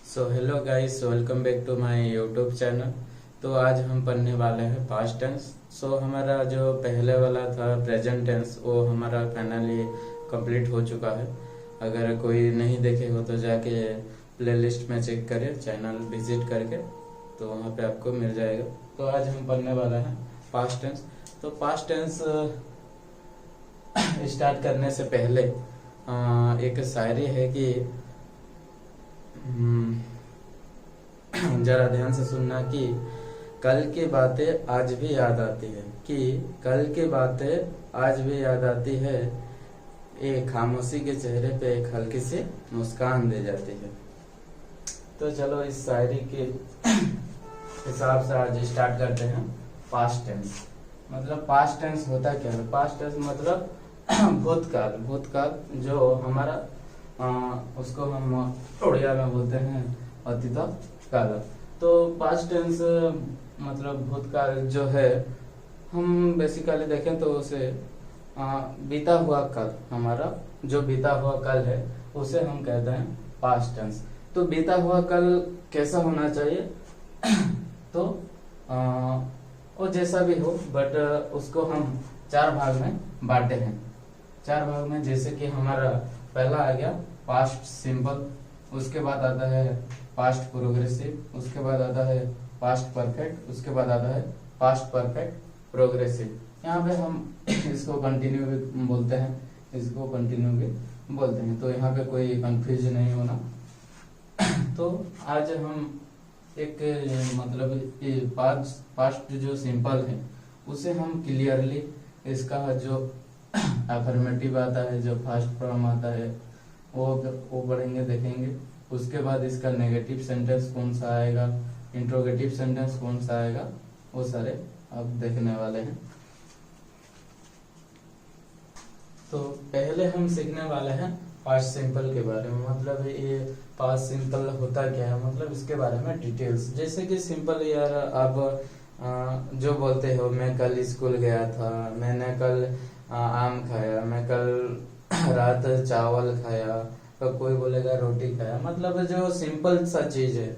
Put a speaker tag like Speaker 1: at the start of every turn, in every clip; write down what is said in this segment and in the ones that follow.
Speaker 1: So hello guys, welcome back to my YouTube channel. तो आज हम पढ़ने वाले हैं पास्ट टेंस। सो हमारा जो पहले वाला था प्रेजेंट टेंस, वो हमारा फाइनली कंप्लीट हो चुका है। अगर कोई नहीं देखे हो तो जाके प्लेलिस्ट में चेक करें, चैनल विजिट करके, तो वहाँ पे आपको मिल जाएगा। तो आज हम पढ़ने वाले हैं पास्ट टेंस। तो पास्ट टेंस स्टार्ट करने से पहले एक शायरी है कि जरा ध्यान से सुनना कि कल की बातें आज भी याद आती है, कि कल की बातें आज भी याद आती है, एक खामोशी के चेहरे पे एक हल्की सी मुस्कान दे जाती है। तो चलो इस शायरी के हिसाब से आज स्टार्ट करते हैं। पास्ट टेंस मतलब पास्ट टेंस होता क्या है? पास्ट टेंस मतलब भूतकाल। भूतकाल जो हमारा उसको हम उड़िया में बोलते हैं अतीत काल। तो पास्ट टेंस मतलब भूतकाल जो है, हम बेसिकली देखें तो उसे बीता हुआ कल, हमारा जो बीता हुआ कल है उसे हम कहते हैं पास्ट टेंस। तो बीता हुआ कल कैसा होना चाहिए? तो वो जैसा भी हो, बट उसको हम चार भाग में बांटे हैं। चार भाग में, जैसे कि हमारा पहला आ गया पास्ट सिंपल, उसके बाद आता है पास्ट प्रोग्रेसिव, उसके बाद आता है पास्ट परफेक्ट, उसके बाद आता है पास्ट परफेक्ट प्रोग्रेसिव। यहाँ पे हम इसको कंटिन्यू भी बोलते हैं, इसको कंटिन्यू भी बोलते हैं। तो यहाँ पे कोई कंफ्यूज नहीं होना। तो आज हम एक मतलब पास्ट जो सिंपल है उसे हम क्लियरली, इसका जो अफर्मेटिव आता है, जो फर्स्ट फॉर्म आता है, वो पढ़ेंगे, देखेंगे। उसके बाद इसका नेगेटिव सेंटेंस कौन सा आएगा, इंट्रोगेटिव सेंटेंस कौन सा आएगा, वो सारे अब देखने वाले हैं। तो पहले हम सीखने वाले हैं पास्ट सिंपल के बारे में। मतलब ये पास्ट सिंपल होता क्या है, मतलब इसके बारे में डिटेल्स। जैसे कि सिंपल यार, आप जो बोलते हो, मैं कल स्कूल गया था, मैंने कल आम खाया, मैं कल रात चावल खाया, तो कोई बोलेगा रोटी खाया। मतलब जो सिंपल सा चीज है,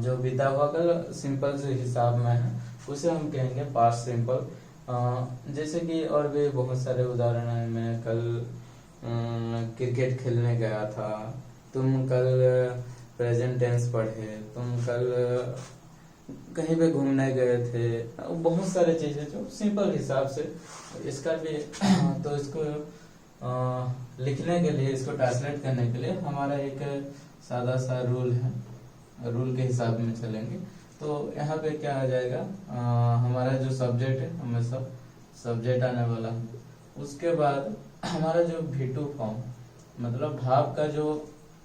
Speaker 1: जो बीता हुआ कल सिंपल से हिसाब में है, उसे हम कहेंगे पास्ट सिंपल। जैसे कि और भी बहुत सारे उदाहरण है। मैं कल क्रिकेट खेलने गया था, तुम कल प्रेजेंट टेंस पढ़े, तुम कल कहीं पे घूमने गए थे। बहुत सारे चीजें जो सिंपल हिसाब से इसका भी तो इसको लिखने के लिए, इसको ट्रांसलेट करने के लिए हमारा एक सादा सा रूल है, रूल के हिसाब में चलेंगे। तो यहाँ पे क्या आ जाएगा, हमारा जो सब्जेक्ट है, हमें सब सब्जेक्ट आने वाला है। उसके बाद हमारा जो V2 फॉर्म, मतलब भाव का जो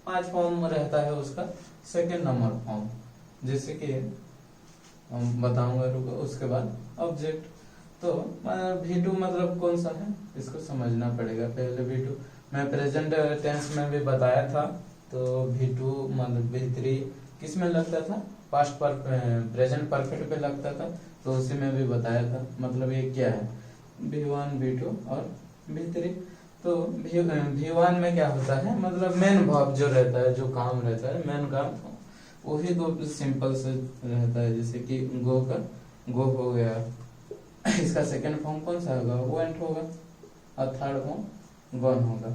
Speaker 1: 5 फॉर्म रहता है, उसका सेकेंड नंबर फॉर्म, जैसे कि बताऊंगा, रुको। उसके बाद ऑब्जेक्ट। तो V2 मतलब कौन सा है, इसको समझना पड़ेगा पहले। V2 मैं प्रेजेंट टेंस में भी बताया था। तो V2 मतलब V3 किस में लगता था? पास्ट पर प्रेजेंट परफेक्ट पे लगता था, तो उसी में भी बताया था। मतलब ये क्या है, V1 V2 और V3। तो V1 में क्या होता है, मतलब मेन वर्ब जो रहता है, जो काम रहता है, मेन काम, वही दो सिंपल से रहता है। जैसे कि गो का गो हो गया, इसका सेकंड फॉर्म कौन सा होगा? वेंट होगा, और थर्ड फॉर्म गॉन होगा।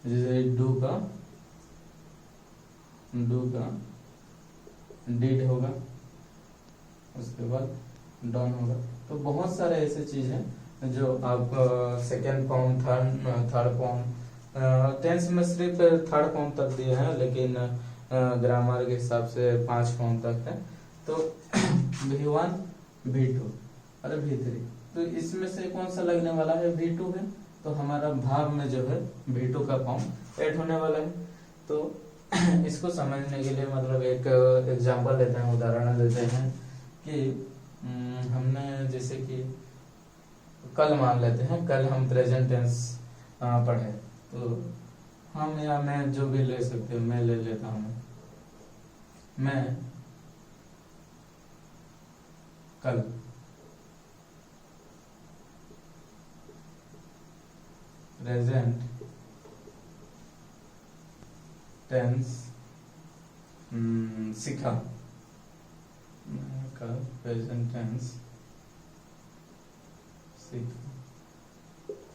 Speaker 1: जैसे डू का डिड होगा, उसके बाद डॉन होगा। तो बहुत सारे ऐसे चीज हैं जो आप second form, third form, tense में सिर्फ थर्ड फॉर्म तक दिए हैं, लेकिन ग्रामर के हिसाब से 5 फॉर्म तक है। तो V1 V2 और V3, तो इसमें से कौन सा लगने वाला है? V2 है। तो हमारा भाव में जो है V2 का फॉर्म ऐड होने वाला है। तो इसको समझने के लिए मतलब एक एग्जांपल लेते हैं, उदाहरण लेते हैं कि हमने जैसे कि कल मान लेते हैं, कल हम प्रेजेंट टेंस पढ़े, तो हम या मैं जो भी ले सकते हो, मैं ले लेता हूँ। मैं कल प्रेजेंट टेंस सीखा, कल प्रेजेंट टेंस सीखा।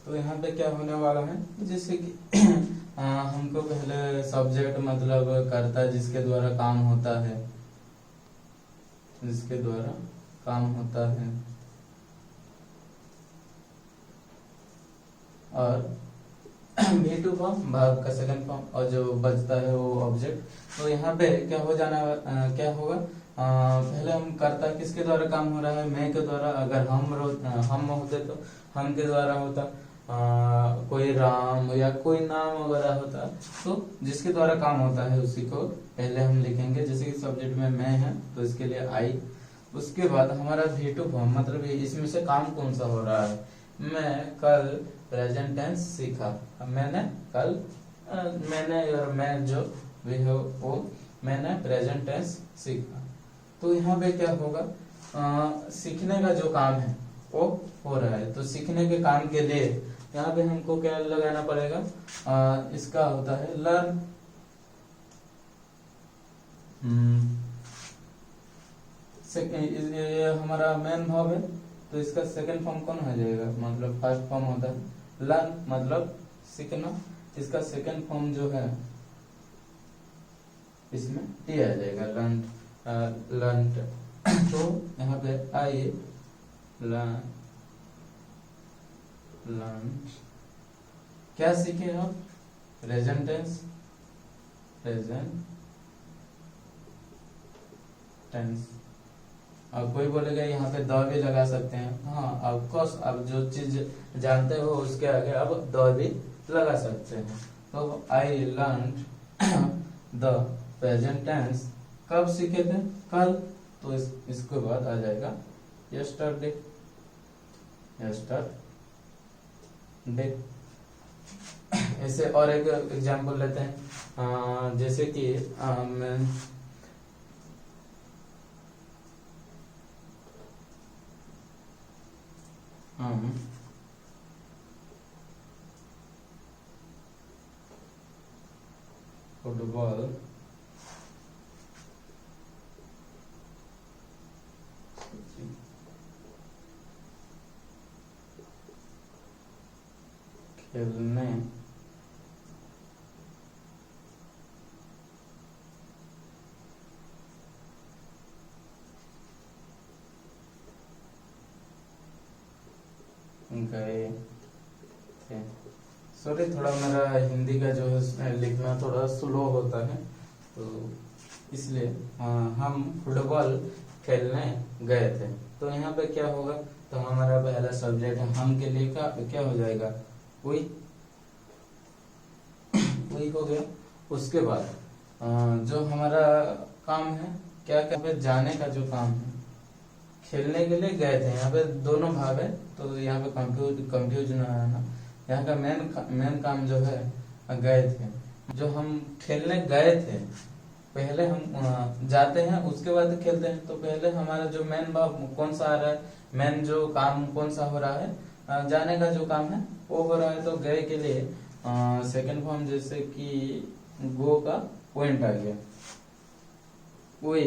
Speaker 1: तो यहाँ पे क्या होने वाला है, जैसे कि हमको पहले सब्जेक्ट मतलब कर्ता जिसके द्वारा काम होता है, जिसके द्वारा काम होता है, और V2 फॉर्म भाग का सेकंड फॉर्म, और जो बचता है वो ऑब्जेक्ट। तो यहाँ पे क्या हो जाना क्या होगा, पहले हम कर्ता किसके द्वारा काम हो रहा है, मैं के द्वारा। अगर हम होते तो हम के द्वारा होता, कोई राम या कोई नाम वगैरह होता, तो जिसके द्वारा काम होता है उसी को पहले हम लिखेंगे। जैसे कि सब्जेक्ट में मैं है तो इसके लिए आई। उसके बाद हमारा V2 फॉर्म मतलब इसमें से काम कौन सा हो रहा है, मैं कल प्रेजेंट टेंस सीखा। अब मैंने कल मैंने और मैं जो भी हो वो मैंने प्रेजेंट टेंस सीखा। तो यहाँ पे क्या होगा, सीखने का जो काम है वो हो रहा है। तो सीखने के काम के लिए यहाँ पे हमको क्या लगाना पड़ेगा, इसका होता है लर्न। ये हमारा मेन वर्ब है, तो इसका सेकंड फॉर्म कौन हो जाएगा, मतलब फर्स्ट फॉर्म होता है लर्न मतलब सीखना। इसका सेकंड फॉर्म जो है इसमें टी आ जाएगा, लर्न। तो यहाँ पे आइए लर्न, क्या सीखे आप, प्रेजेंट टेंस, प्रेजेंट टेंस। अब कोई बोलेगा यहाँ पे द भी लगा सकते हैं, हाँ ऑफ कोर्स, अब जो चीज जानते हो उसके आगे अब द भी लगा सकते हैं। तो I learn the present tense, कब सीखे थे, कल। तो इसके बाद आ जाएगा यस्टरडे, यस्टरडे। ऐसे और एक एग्जांपल लेते हैं, जैसे कि मैं फुटबॉल खेलने गए थे। सॉरी, थोड़ा मेरा हिंदी का जो है लिखना थोड़ा स्लो होता है, तो इसलिए हम फुटबॉल खेलने गए थे। तो यहाँ पे क्या होगा, तो हमारा पहला सब्जेक्ट हम के लिए क्या हो जाएगा, कोई हो गया। उसके बाद जो हमारा काम है, क्या पे जाने का जो काम है, खेलने के लिए गए थे। यहाँ पे दोनों भाग है, तो यहाँ पे कंफ्यूज ना आना। यहाँ का मेन काम जो है गए थे, जो हम खेलने गए थे। पहले हम जाते हैं उसके बाद खेलते हैं। तो पहले हमारा जो मेन भाग कौन सा आ रहा है, मेन जो काम कौन सा हो रहा है, जाने का जो काम है वो हो रहा है। तो गए के लिए सेकंड फॉर्म जैसे कि गो का वेंट आ गया, वी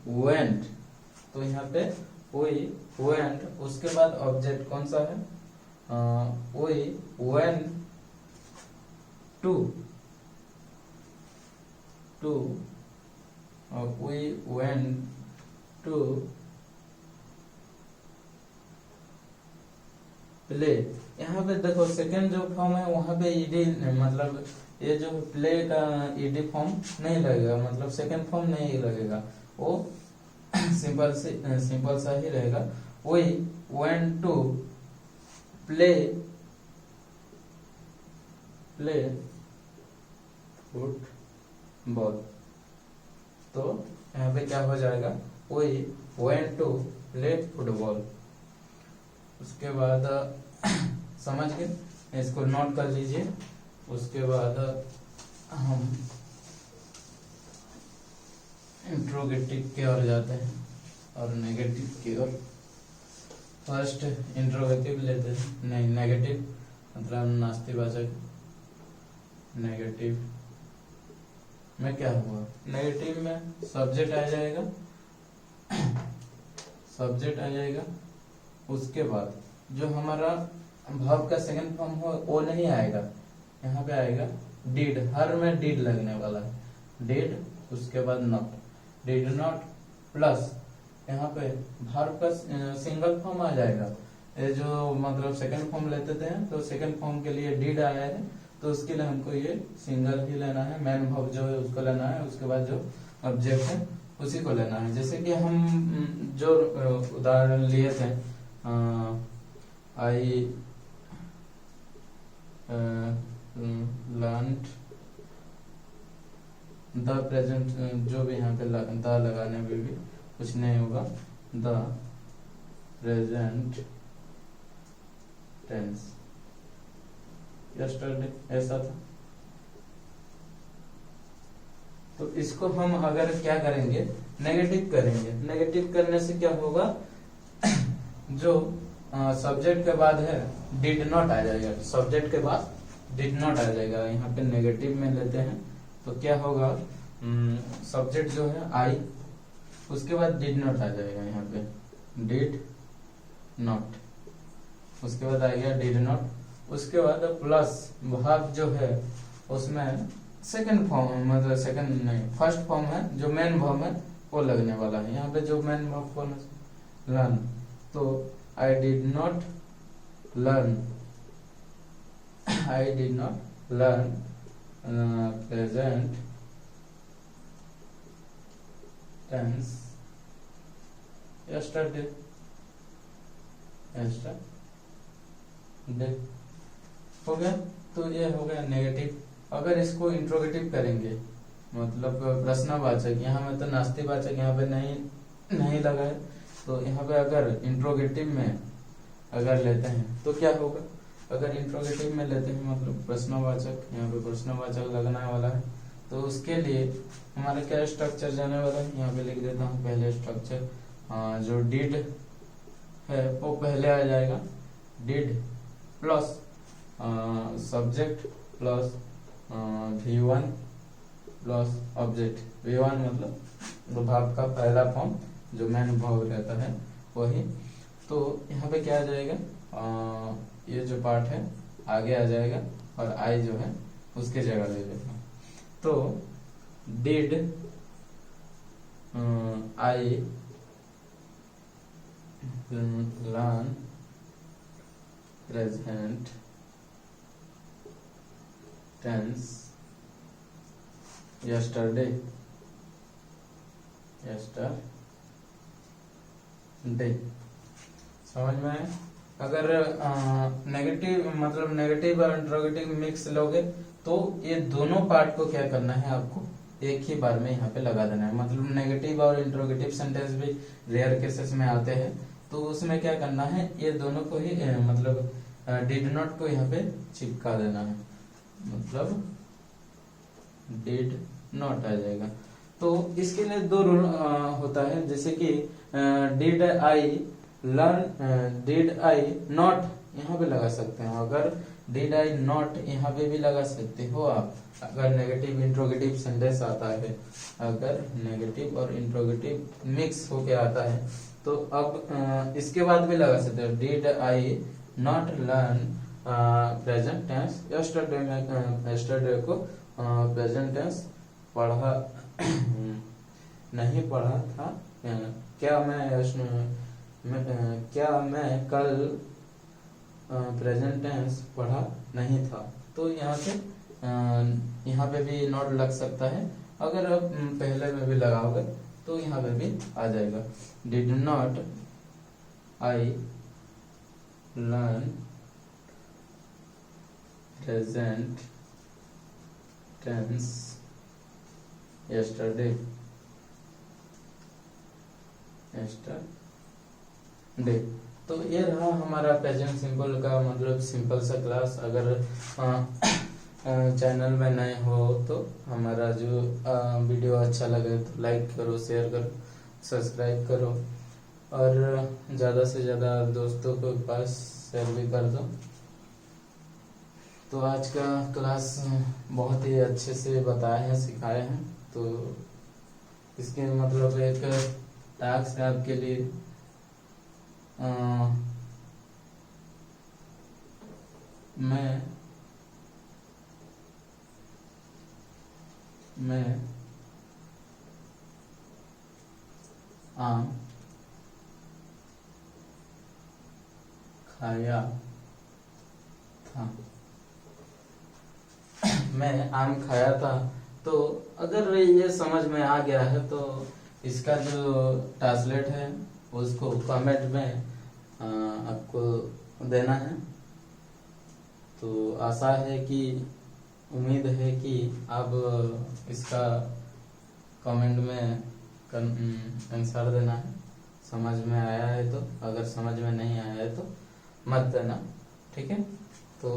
Speaker 1: वेंट। तो यहाँ पे वी वेंट, उसके बाद ऑब्जेक्ट कौन सा है, we went to, we went to play. यहाँ पे देखो सेकंड जो फॉर्म है वहां पे ईडी, मतलब ये जो प्ले का ईडी फॉर्म नहीं लगेगा, मतलब सेकंड फॉर्म नहीं लगेगा, वो सिंपल सा ही रहेगा। We went to play football. तो यहाँ पे क्या हो जाएगा, we went to play football. उसके बाद समझ गए, इसको नोट कर लीजिए। उसके बाद हम इंट्रोगेटिव की ओर जाते हैं और नेगेटिव की ओर। फर्स्ट इंट्रोगेटिव लेते हैं, नहीं नेगेटिव मतलब नास्तिवाचक, नेगेटिव में क्या हुआ, नेगेटिव में सब्जेक्ट आ जाएगा, सब्जेक्ट आ जाएगा। उसके बाद जो हमारा वर्ब का सेकंड फॉर्म हो वो नहीं आएगा, यहाँ पे आएगा डिड, हर में डिड लगने वाला है, डिड, उसके बाद नॉट, डिड नॉट प्लस यहाँ पे वर्ब का सिंगल फॉर्म आ जाएगा। ये जो मतलब सेकंड फॉर्म लेते थे तो सेकंड फॉर्म के लिए डिड आया है, तो उसके लिए हमको ये सिंगल ही लेना है, मेन वर्ब जो है उसको लेना है, उसके बाद जो ऑब्जेक्ट है उसी को लेना है। जैसे कि हम जो उदाहरण लिए थे, आई लर्नड द प्रेजेंट, जो भी यहाँ पे द लगाने में भी कुछ नहीं होगा, द प्रेजेंट टेंस यस्टरडे, ऐसा था। तो इसको हम अगर क्या करेंगे, नेगेटिव करेंगे, नेगेटिव करने से क्या होगा, जो सब्जेक्ट के बाद है डिड नॉट आ जाएगा, सब्जेक्ट के बाद डिड नॉट आ जाएगा, यहाँ पे नेगेटिव में लेते हैं तो क्या होगा, सब्जेक्ट जो है आई, उसके बाद डिड नॉट आ जाएगा, यहाँ पे डिड नॉट, उसके बाद आ गया डिड नॉट, उसके बाद प्लस वर्ब जो है उसमें सेकंड फॉर्म, मतलब सेकंड नहीं फर्स्ट फॉर्म है, जो मेन वर्ब है वो लगने वाला है। यहाँ पे जो मेन वर्ब कौन है, लर्न, तो I did not learn, I did not learn present tense yesterday, yesterday हो गया। तो ये हो गया नेगेटिव। अगर इसको इंट्रोगेटिव करेंगे, मतलब प्रश्नवाचक, यहाँ में तो नास्तिवाचक यहाँ पे नहीं लगा है, तो यहाँ पे अगर इंट्रोगेटिव में अगर लेते हैं तो क्या होगा, अगर इंट्रोगेटिव में लेते हैं मतलब प्रश्नवाचक, यहाँ पे प्रश्नवाचक लगने वाला है, तो उसके लिए हमारा क्या स्ट्रक्चर जाने वाला है, यहाँ पे लिख देता हूँ पहले स्ट्रक्चर, जो डिड है वो पहले आ जाएगा, did plus subject plus V1 plus object, V1 मतलब वर्ब का पहला फॉर्म जो मेन वर्ब रहता है वही। तो यहाँ पे क्या आ जाएगा, ये जो पार्ट है आगे आ जाएगा और आई जो है उसके जगह ले लेगा। तो did I learn present tense yesterday, yesterday, समझ में आया। अगर नेगेटिव मतलब नेगेटिव और इंट्रोगेटिव मिक्स लोगे तो ये दोनों पार्ट को क्या करना है, आपको एक ही बार में यहाँ पे लगा देना है। मतलब नेगेटिव और इंट्रोगेटिव सेंटेंस भी रेयर केसेस में आते हैं, तो उसमें क्या करना है, ये दोनों को ही मतलब डिड नॉट को यहाँ पे चिपका देना है, मतलब डिड नॉट आ जाएगा। तो इसके लिए दो रूल होता है, जैसे कि did I learn, did I not यहाँ पे लगा सकते हो, अगर डिड आई नॉट यहाँ पे भी लगा सकते हो आप, अगर नेगेटिव इंट्रोगेटिव सेंटेंस आता है, अगर नेगेटिव और इंट्रोगेटिव मिक्स होके आता है तो अब इसके बाद भी लगा सकते हो, did I not learn present tense yesterday में, यस्टरडे को प्रेजेंट टेंस पढ़ा नहीं पढ़ा था, क्या मैं कल प्रेजेंट टेंस पढ़ा नहीं था। तो यहाँ पे भी नॉट लग सकता है, अगर आप पहले में भी लगाओगे तो यहाँ पे भी आ जाएगा, did not I learn present tense yesterday, तो ये रहा हमारा प्रेजेंट सिंपल का मतलब सिंपल सा क्लास। अगर चैनल में नए हो तो हमारा जो वीडियो अच्छा लगे तो लाइक करो, शेयर करो, सब्सक्राइब करो और ज़्यादा से ज़्यादा दोस्तों के पास शेयर भी कर दो। तो आज का क्लास बहुत ही अच्छे से बताए हैं, सिखाए हैं। तो इसके मतलब एक टास्क है आपके लिए, मैं आम खाया था। मैं आम खाया था। तो अगर ये समझ में आ गया है तो इसका जो ट्रांसलेट है उसको कमेंट में आपको देना है। तो आशा है कि, उम्मीद है कि आप इसका कमेंट में आंसर देना है, समझ में आया है तो। अगर समझ में नहीं आया है तो मत देना, ठीक है। तो